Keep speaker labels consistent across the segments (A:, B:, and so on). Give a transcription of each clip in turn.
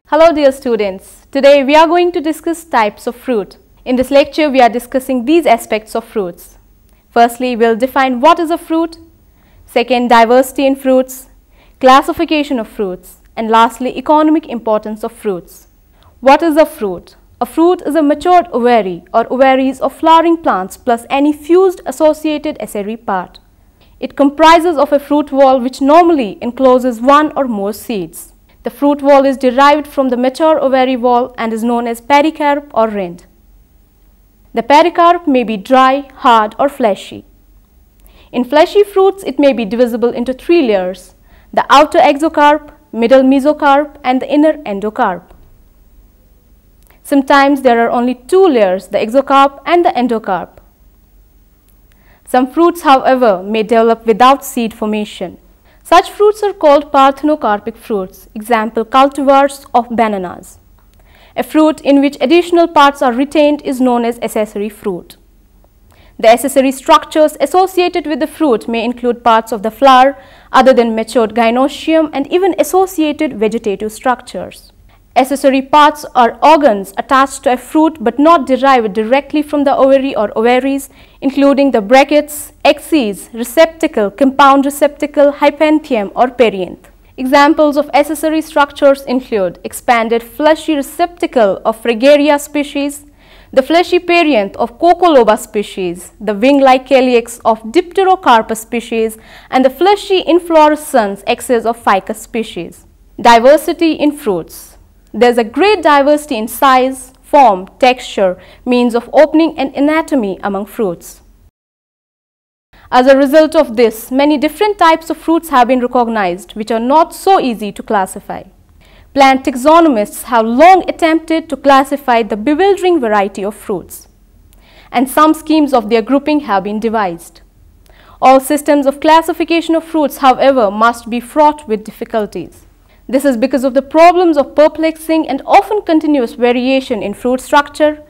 A: Hello dear students, today we are going to discuss types of fruit. In this lecture we are discussing these aspects of fruits. Firstly, we will define what is a fruit. Second, diversity in fruits, classification of fruits, and lastly, economic importance of fruits. What is a fruit? A fruit is a matured ovary or ovaries of flowering plants plus any fused associated accessory part. It comprises of a fruit wall which normally encloses one or more seeds. The fruit wall is derived from the mature ovary wall and is known as pericarp or rind. The pericarp may be dry, hard or fleshy. In fleshy fruits, it may be divisible into three layers: the outer exocarp, middle mesocarp and the inner endocarp. Sometimes there are only two layers, the exocarp and the endocarp. Some fruits, however, may develop without seed formation. Such fruits are called parthenocarpic fruits, example cultivars of bananas. A fruit in which additional parts are retained is known as accessory fruit. The accessory structures associated with the fruit may include parts of the flower other than matured gynoecium and even associated vegetative structures. Accessory parts are organs attached to a fruit but not derived directly from the ovary or ovaries, including the bracts, axis, receptacle, compound receptacle, hypanthium or perianth. Examples of accessory structures include expanded fleshy receptacle of Fragaria species, the fleshy perianth of Coccoloba species, the wing-like calyx of Dipterocarpus species, and the fleshy inflorescence axis of Ficus species. Diversity in fruits. There is a great diversity in size, form, texture, means of opening and anatomy among fruits. As a result of this, many different types of fruits have been recognized which are not so easy to classify. Plant taxonomists have long attempted to classify the bewildering variety of fruits, and some schemes of their grouping have been devised. All systems of classification of fruits, however, must be fraught with difficulties. This is because of the problems of perplexing and often continuous variation in fruit structure,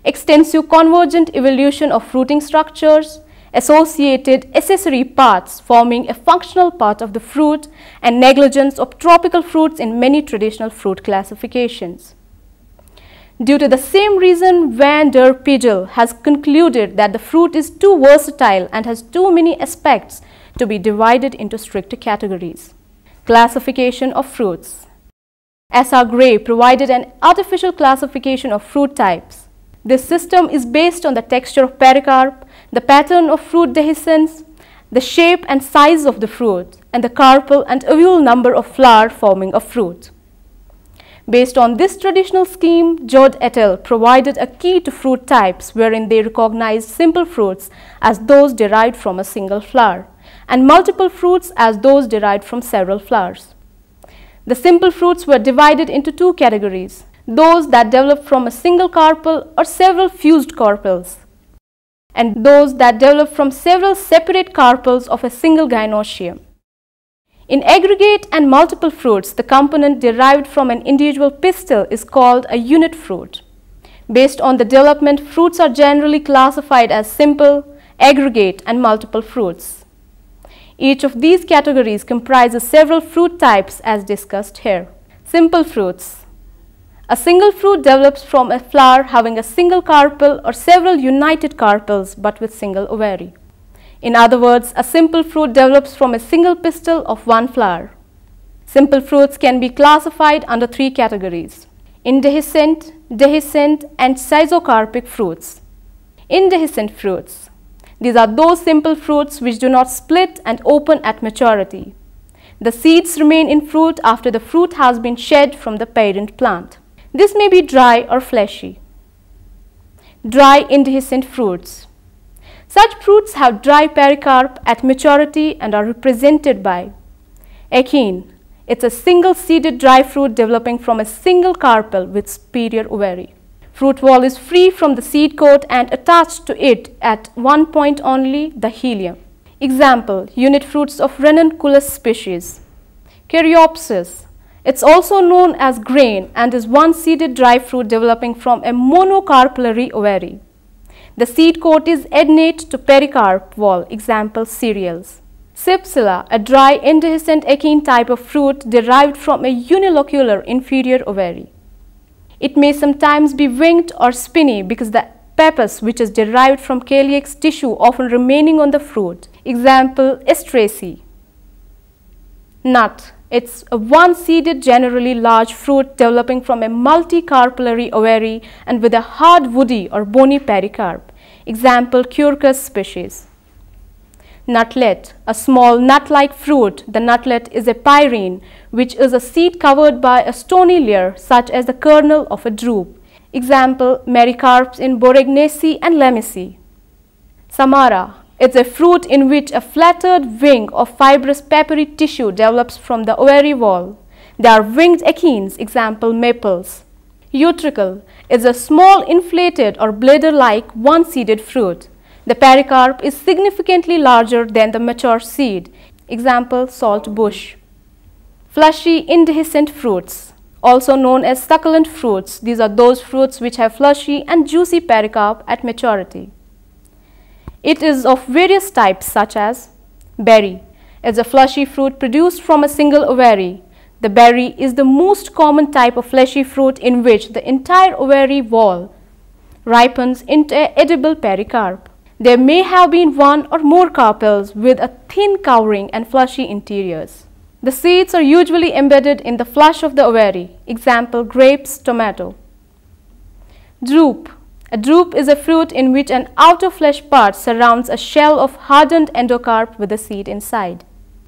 A: extensive convergent evolution of fruiting structures, associated accessory parts forming a functional part of the fruit, and negligence of tropical fruits in many traditional fruit classifications. Due to the same reason, Van der Pijl has concluded that the fruit is too versatile and has too many aspects to be divided into strict categories. Classification of fruits. S.R. Gray provided an artificial classification of fruit types. This system is based on the texture of pericarp, the pattern of fruit dehiscence, the shape and size of the fruit, and the carpel and ovule number of flower forming a fruit. Based on this traditional scheme, Jod et al. Provided a key to fruit types wherein they recognized simple fruits as those derived from a single flower, and multiple fruits as those derived from several flowers. The simple fruits were divided into two categories: those that develop from a single carpel or several fused carpels, and those that develop from several separate carpels of a single gynoecium. In aggregate and multiple fruits, the component derived from an individual pistil is called a unit fruit. Based on the development, fruits are generally classified as simple, aggregate, and multiple fruits. Each of these categories comprises several fruit types as discussed here. Simple fruits. A single fruit develops from a flower having a single carpel or several united carpels but with single ovary. In other words, a simple fruit develops from a single pistil of one flower. Simple fruits can be classified under three categories: indehiscent, dehiscent, and schizocarpic fruits. Indehiscent fruits. These are those simple fruits which do not split and open at maturity. The seeds remain in fruit after the fruit has been shed from the parent plant. This may be dry or fleshy. Dry indehiscent fruits. Such fruits have dry pericarp at maturity and are represented by achene. It's a single-seeded dry fruit developing from a single carpel with superior ovary. Fruit wall is free from the seed coat and attached to it at one point only, the helium. Example, unit fruits of Ranunculus species. Caryopsis. It's also known as grain and is one-seeded dry fruit developing from a monocarpellary ovary. The seed coat is adnate to pericarp wall. Example, cereals. Cypsela, a dry indehiscent achene type of fruit derived from a unilocular inferior ovary. It may sometimes be winged or spiny because the pappus, which is derived from calyx tissue, often remaining on the fruit. Example, Astraceae. Nut. It's a one-seeded, generally large fruit developing from a multicarpellary ovary and with a hard woody or bony pericarp. Example, Quercus species. Nutlet, a small nut-like fruit. The nutlet is a pyrene, which is a seed covered by a stony layer such as the kernel of a drupe. Example, Mericarps in Boragnaceae and Lamiaceae. Samara, it's a fruit in which a flattered wing of fibrous papery tissue develops from the ovary wall. They are winged achenes. Example, Maples. Utricle is a small inflated or bladder-like one-seeded fruit. The pericarp is significantly larger than the mature seed. Example, Salt bush. Fleshy indehiscent fruits, also known as succulent fruits. These are those fruits which have fleshy and juicy pericarp at maturity. It is of various types such as berry. It's a fleshy fruit produced from a single ovary. The berry is the most common type of fleshy fruit in which the entire ovary wall ripens into an edible pericarp. There may have been one or more carpels with a thin covering and fleshy interiors. The seeds are usually embedded in the flesh of the ovary. Example, grapes, tomato. Drupe. A drupe is a fruit in which an outer flesh part surrounds a shell of hardened endocarp with a seed inside.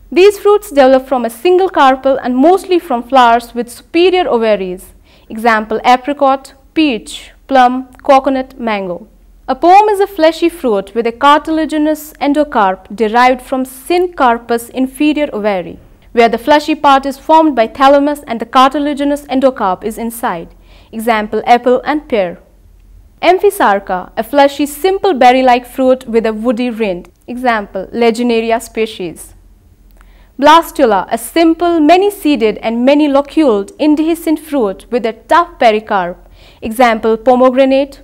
A: These fruits develop from a single carpel and mostly from flowers with superior ovaries. Example, apricot, peach, plum, coconut, mango. A pome is a fleshy fruit with a cartilaginous endocarp derived from syncarpus inferior ovary, where the fleshy part is formed by thalamus and the cartilaginous endocarp is inside. Example, apple and pear. Amphisarca, a fleshy simple berry-like fruit with a woody rind. Example, Legionnaria species. Blastula, a simple, many-seeded and many-loculed indehiscent fruit with a tough pericarp. Example, pomegranate,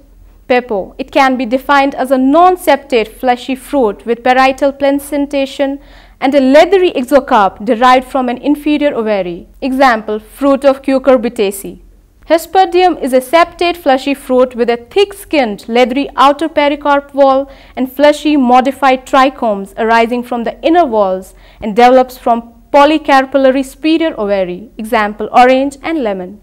A: pepo. It can be defined as a non-septate fleshy fruit with parietal placentation and a leathery exocarp derived from an inferior ovary. Example, fruit of Cucurbitaceae. Hesperdium is a septate fleshy fruit with a thick-skinned, leathery outer pericarp wall and fleshy modified trichomes arising from the inner walls and develops from polycarpellary superior ovary. Example, orange and lemon.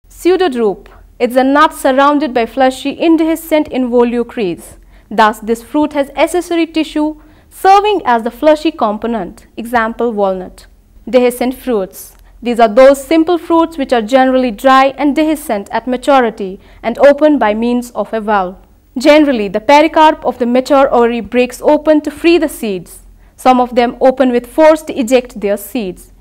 A: Pseudodrupe. It's a nut surrounded by fleshy indehiscent involucres. Thus, this fruit has accessory tissue serving as the fleshy component. Example, walnut. Dehiscent fruits. These are those simple fruits which are generally dry and dehiscent at maturity and open by means of a valve. Generally, the pericarp of the mature ovary breaks open to free the seeds. Some of them open with force to eject their seeds.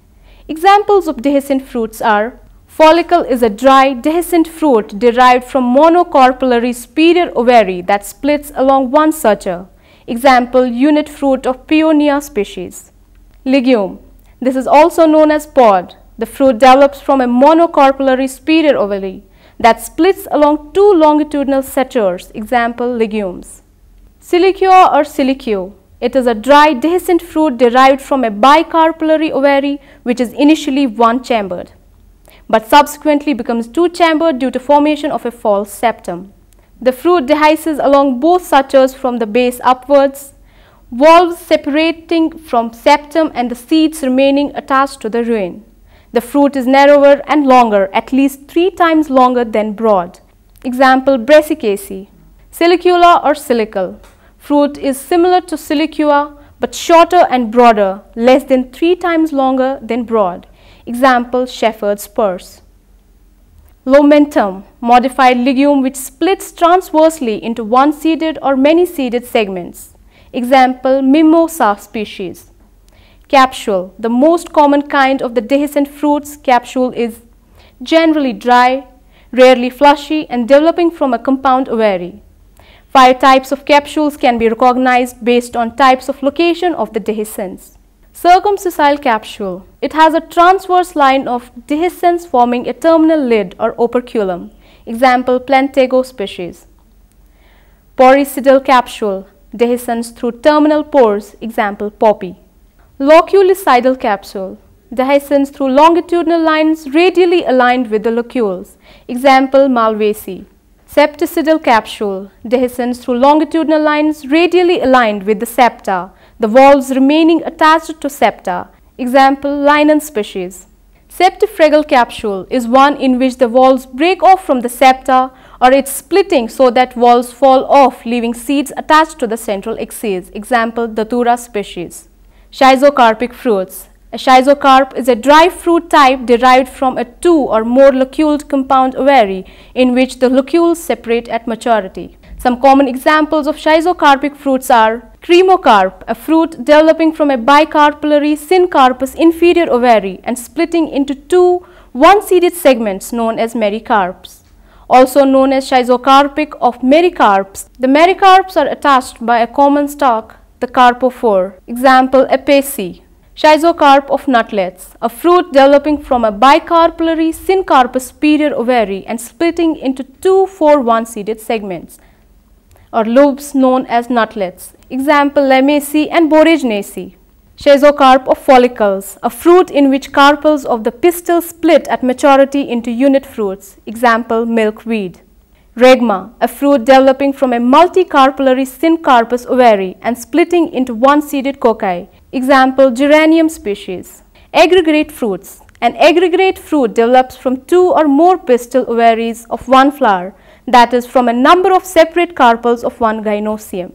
A: Examples of dehiscent fruits are: follicle is a dry, dehiscent fruit derived from monocarpellary superior ovary that splits along one suture. Example, unit fruit of Paeonia species. Legume. This is also known as pod. The fruit develops from a monocarpellary superior ovary that splits along two longitudinal sutures. Example, legumes. Siliqua or silique. It is a dry, dehiscent fruit derived from a bicarpellary ovary which is initially one-chambered, but subsequently becomes two-chambered due to formation of a false septum. The fruit dehisces along both sutures from the base upwards, valves separating from septum and the seeds remaining attached to the ruin. The fruit is narrower and longer, at least 3 times longer than broad. Example, Brassicaceae. Silicula or silicle. Fruit is similar to siliqua but shorter and broader, less than 3 times longer than broad. Example, shepherd's purse. Lomentum, modified legume which splits transversely into one-seeded or many-seeded segments. Example, mimosa species. Capsule, the most common kind of the dehiscent fruits. Capsule is generally dry, rarely fleshy and developing from a compound ovary. 5 types of capsules can be recognized based on types of location of the dehiscence. Circumsessile capsule. It has a transverse line of dehiscence forming a terminal lid or operculum. Example, Plantago species. Poricidal capsule. Dehiscence through terminal pores. Example, poppy. Loculicidal capsule dehiscence through longitudinal lines radially aligned with the locules. Example, Malvaceae. Septicidal capsule dehiscence through longitudinal lines radially aligned with the septa, the valves remaining attached to septa. Example, Linon species. Septifragal capsule is one in which the valves break off from the septa or its splitting so that valves fall off, leaving seeds attached to the central axis. Example, Datura species. Schizocarpic fruits. A schizocarp is a dry fruit type derived from a two or more loculed compound ovary in which the locules separate at maturity. Some common examples of schizocarpic fruits are cremocarp, a fruit developing from a bicarpellary syncarpous inferior ovary and splitting into two one-seeded segments known as mericarps. Also known as schizocarpic of mericarps, the mericarps are attached by a common stalk, the carpophore. Example, Apiaceae. Schizocarp of nutlets, a fruit developing from a bicarpellary syncarpous superior ovary and splitting into two 4-1-seeded segments, or lobes known as nutlets. Example, Lamiaceae and Boraginaceae. Schizocarp of follicles, a fruit in which carpels of the pistil split at maturity into unit fruits. Example, milkweed. Regma, a fruit developing from a multicarpellary syncarpous ovary and splitting into one-seeded cocci. Example, geranium species. Aggregate fruits. An aggregate fruit develops from two or more pistil ovaries of one flower, that is, from a number of separate carpels of one gynoecium.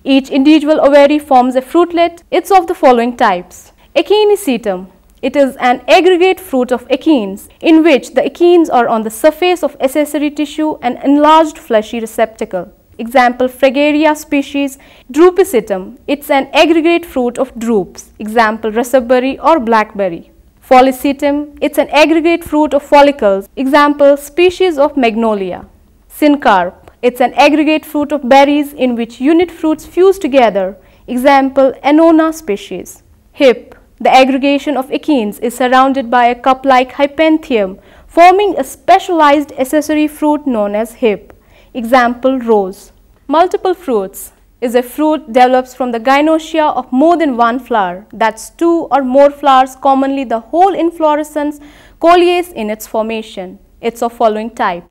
A: Each individual ovary forms a fruitlet. It's of the following types. Achenicetum. It is an aggregate fruit of achenes in which the achenes are on the surface of accessory tissue and enlarged fleshy receptacle. Example, Fragaria species. Drupacetum. It's an aggregate fruit of drupes. Example, raspberry or blackberry. Follicetum. It's an aggregate fruit of follicles. Example, species of magnolia. Syncarp. It's an aggregate fruit of berries in which unit fruits fuse together. Example, Annona species. Hip. The aggregation of achenes is surrounded by a cup-like hypanthium, forming a specialized accessory fruit known as hip. Example, rose. Multiple fruits is a fruit develops from the gynoecia of more than one flower, that's two or more flowers, commonly the whole inflorescence coleus in its formation. It's of following type.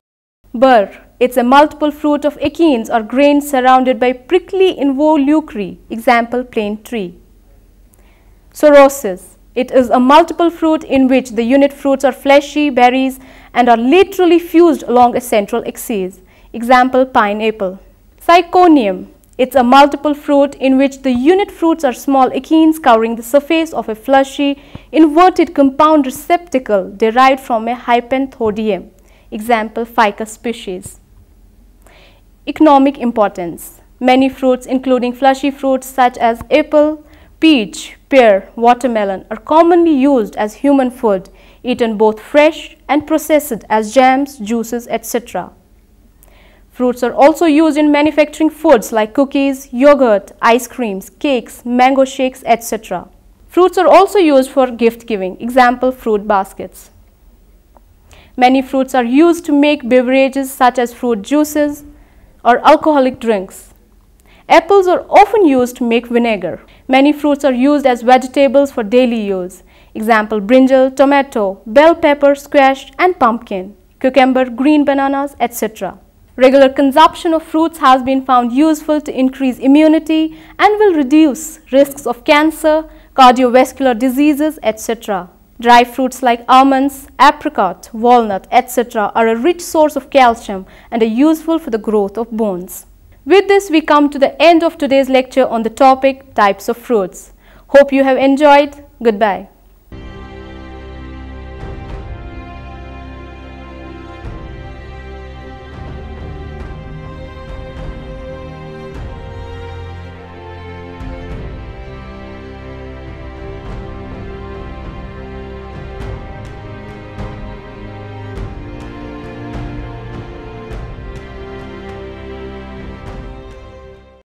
A: Burr. It's a multiple fruit of achenes or grains surrounded by prickly involucri. Example, plane tree. Sorosis. It is a multiple fruit in which the unit fruits are fleshy berries and are laterally fused along a central axis. Example, pineapple. Syconium. It's a multiple fruit in which the unit fruits are small achenes covering the surface of a fleshy, inverted compound receptacle derived from a hypanthodium. Example, ficus species. Economic importance. Many fruits, including fleshy fruits such as apple, peach, pear, watermelon, are commonly used as human food, eaten both fresh and processed as jams, juices, etc. Fruits are also used in manufacturing foods like cookies, yogurt, ice creams, cakes, mango shakes, etc. Fruits are also used for gift giving. Example, fruit baskets. Many fruits are used to make beverages such as fruit juices or alcoholic drinks. Apples are often used to make vinegar. Many fruits are used as vegetables for daily use. Example, brinjal, tomato, bell pepper, squash and pumpkin, cucumber, green bananas, etc. Regular consumption of fruits has been found useful to increase immunity and will reduce risks of cancer, cardiovascular diseases, etc. Dry fruits like almonds, apricot, walnut, etc. are a rich source of calcium and are useful for the growth of bones. With this, we come to the end of today's lecture on the topic types of fruits. Hope you have enjoyed. Goodbye.